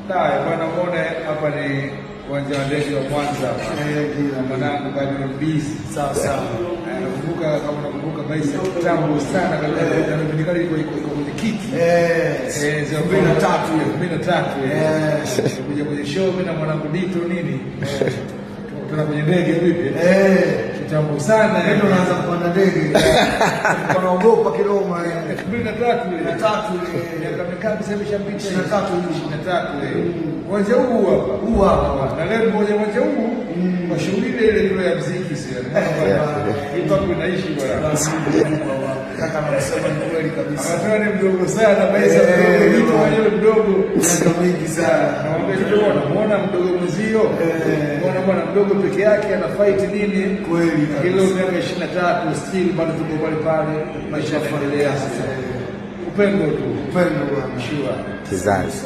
Bwana muone hapa ni uwanja wa ndege wa Mwanza. Mwanangu bado busy. Sawa sawa. Nakumbuka kama unakumbuka maisha kitambo sana kabla ya nikali iko kwenye kiti. 2003 kuja kwenye show mimi na mwanangu Dito nini? Tuna kwenye ndege vipi? Kitambo sana. Ndio unaanza kupanda ndege. Tunaogopa Kiroma 2003 miaka mingapi sasa imeshapita? 23 uwanja huu hapa na leo mmoja uwanja huu kwa shughuli ile ya muziki sasa hii hapo inaishi bwana kaka anasema ni kweli kabisa anatoa ni mdogo sana maisha mdogo mwenyewe mdogo miaka mingi sana naomba kidogo unamuona mdogo mzio unaona bwana mdogo peke yake ana fight nini kweli kilo miaka 23 still bado tuko pale maisha yanaendelea sasa upendo tu bwana sure kizazi